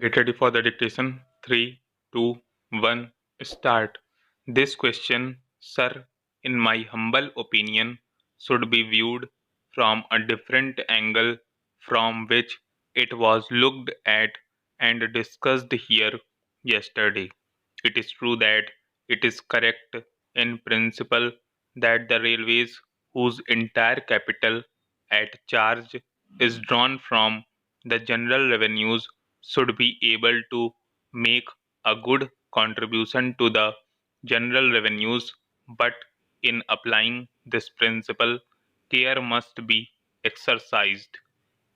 Get ready for the dictation. 3, 2, 1, start. This question, sir, in my humble opinion, should be viewed from a different angle from which it was looked at and discussed here yesterday. It is true that it is correct in principle that the railways, whose entire capital at charge is drawn from the general revenues, should be able to make a good contribution to the general revenues, but in applying this principle, care must be exercised.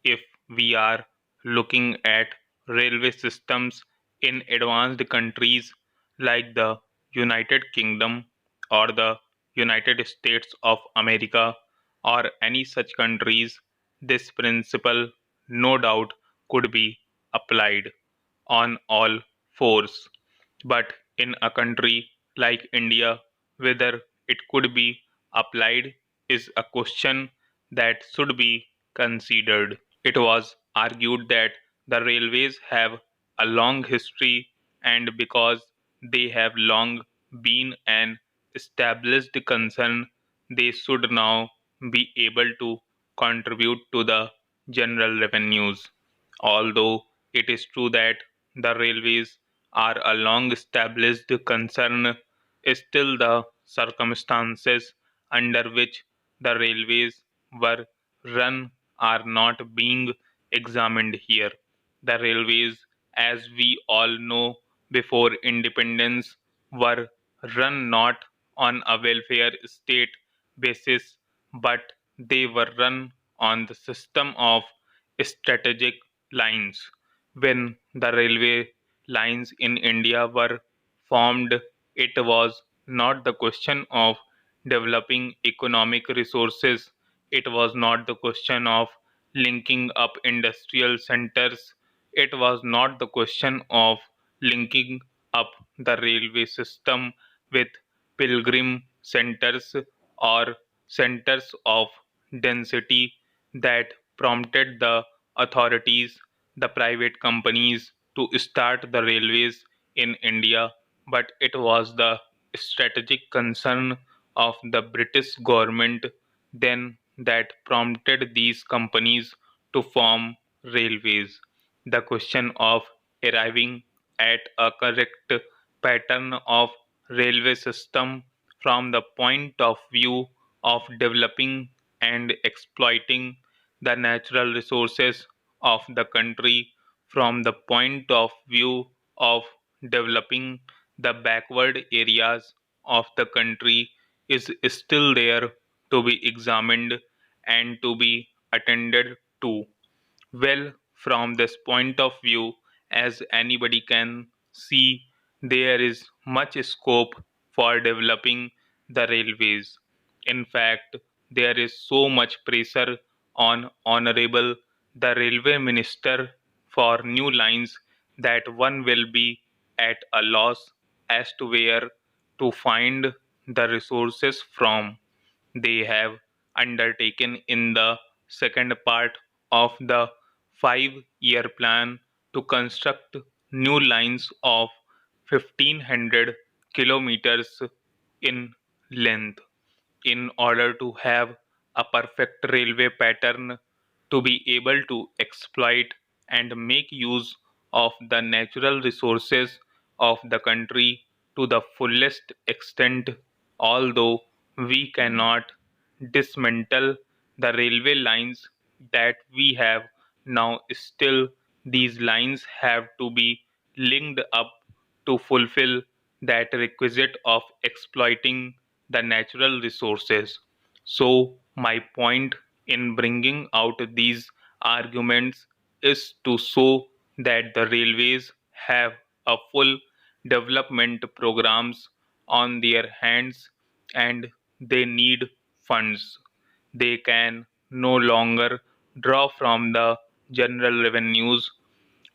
If we are looking at railway systems in advanced countries like the United Kingdom or the United States of America or any such countries, this principle no doubt could be applied on all fours. But in a country like India, whether it could be applied is a question that should be considered. It was argued that the railways have a long history, and because they have long been an established concern, they should now be able to contribute to the general revenues. Although it is true that the railways are a long established concern, still the circumstances under which the railways were run are not being examined here. The railways, as we all know, before independence, were run not on a welfare state basis, but they were run on the system of strategic lines. When the railway lines in India were formed, it was not the question of developing economic resources, it was not the question of linking up industrial centers, it was not the question of linking up the railway system with pilgrim centers or centers of density that prompted the authorities, the private companies, to start the railways in India, but it was the strategic concern of the British government then that prompted these companies to form railways. The question of arriving at a correct pattern of railway system from the point of view of developing and exploiting the natural resources of the country, from the point of view of developing the backward areas of the country, is still there to be examined and to be attended to. Well, from this point of view, as anybody can see, there is much scope for developing the railways. In fact, there is so much pressure on Honorable the Railway Minister for new lines that one will be at a loss as to where to find the resources from. They have undertaken in the second part of the 5-year plan to construct new lines of 1500 kilometers in length in order to have a perfect railway pattern to be able to exploit and make use of the natural resources of the country to the fullest extent. Although we cannot dismantle the railway lines that we have now, still these lines have to be linked up to fulfill that requisite of exploiting the natural resources. So, my point in bringing out these arguments is to show that the railways have a full development programs on their hands and they need funds. They can no longer draw from the general revenues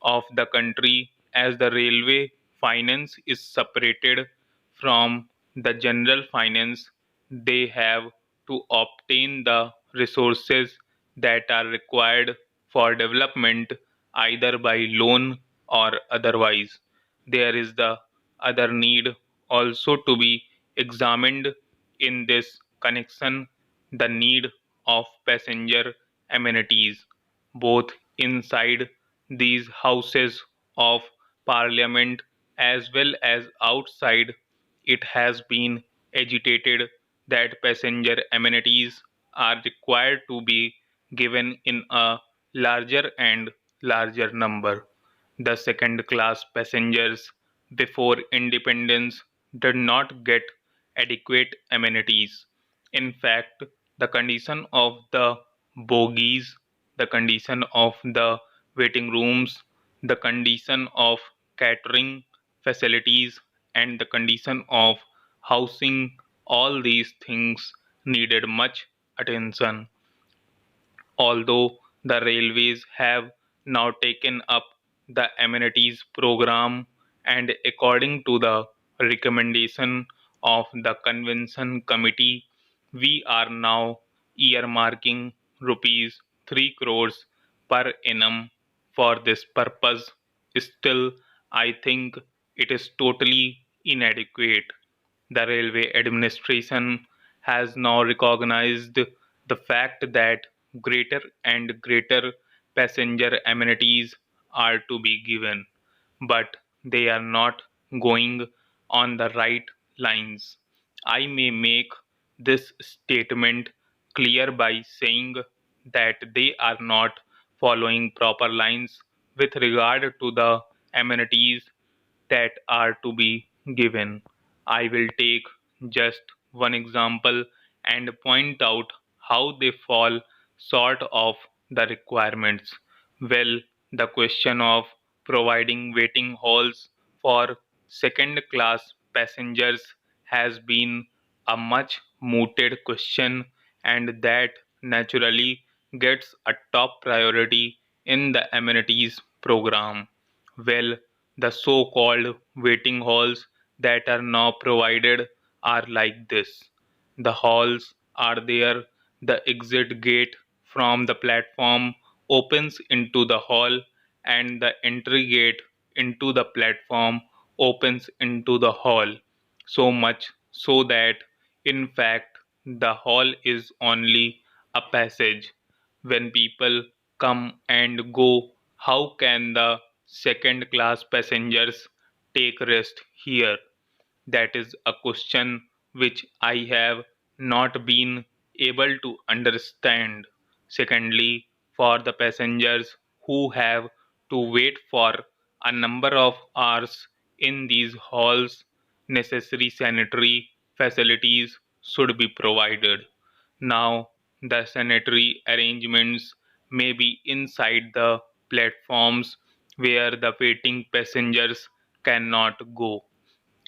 of the country, as the railway finance is separated from the general finance. They have to obtain the resources that are required for development either by loan or otherwise. There is the other need also to be examined in this connection, the need of passenger amenities, both inside these houses of parliament as well as outside. It has been agitated that passenger amenities are required to be given in a larger and larger number. The second class passengers before independence did not get adequate amenities. In fact, the condition of the bogies, the condition of the waiting rooms, the condition of catering facilities, and the condition of housing, all these things needed much attention. Although the railways have now taken up the amenities program, and according to the recommendation of the convention committee, we are now earmarking rupees 3 crores per annum for this purpose. Still, I think it is totally inadequate. The railway administration has now recognized the fact that greater and greater passenger amenities are to be given, but they are not going on the right lines. I may make this statement clear by saying that they are not following proper lines with regard to the amenities that are to be given. I will take just one example and point out how they fall short of the requirements. Well, the question of providing waiting halls for second class passengers has been a much mooted question, and that naturally gets a top priority in the amenities program. Well, the so called waiting halls that are now provided are like this. The halls are there, the exit gate from the platform opens into the hall, and the entry gate into the platform opens into the hall. So much so that, in fact, the hall is only a passage. When people come and go, how can the second class passengers take rest here? That is a question which I have not been able to understand. Secondly, for the passengers who have to wait for a number of hours in these halls, necessary sanitary facilities should be provided. Now, the sanitary arrangements may be inside the platforms where the waiting passengers cannot go,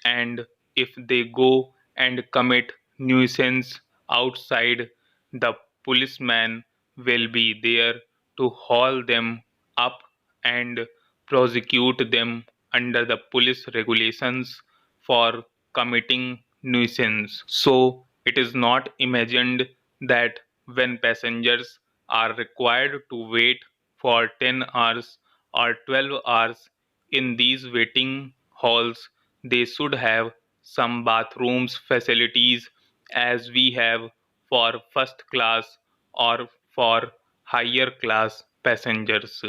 and if they go and commit nuisance outside, the policeman will be there to haul them up and prosecute them under the police regulations for committing nuisance. So it is not imagined that when passengers are required to wait for 10 hours or 12 hours in these waiting halls, they should have some bathrooms facilities as we have for first class or for higher class passengers.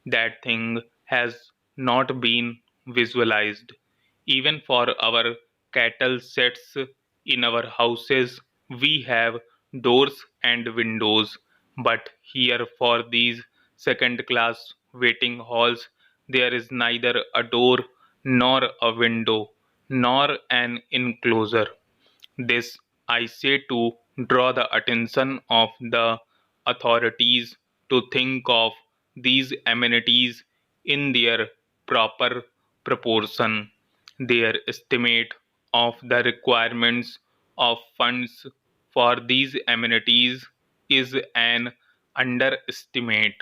That thing has not been visualized. Even for our cattle sets in our houses, we have doors and windows, but here for these second class waiting halls, there is neither a door nor a window nor an enclosure. This I say to draw the attention of the authorities to think of these amenities in their proper proportion. Their estimate of the requirements of funds for these amenities is an underestimate.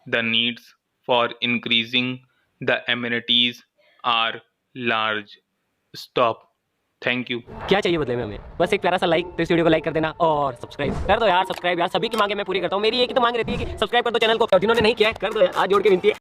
The needs for increasing the amenities are large. Stop. Thank you. क्या चाहिए बदले में हमें? बस एक प्यारा सा like, तो इस वीडियो को लाइक कर देना और सब्सक्राइब कर दो यार। सब्सक्राइब यार, सभी की मांगे मैं पूरी करता हूँ। मेरी एक ही तो मांग रहती है कि सब्सक्राइब कर दो चैनल को। जिन्होंने नहीं किया है कर दो यार, हाथ जोड़ के विनती है।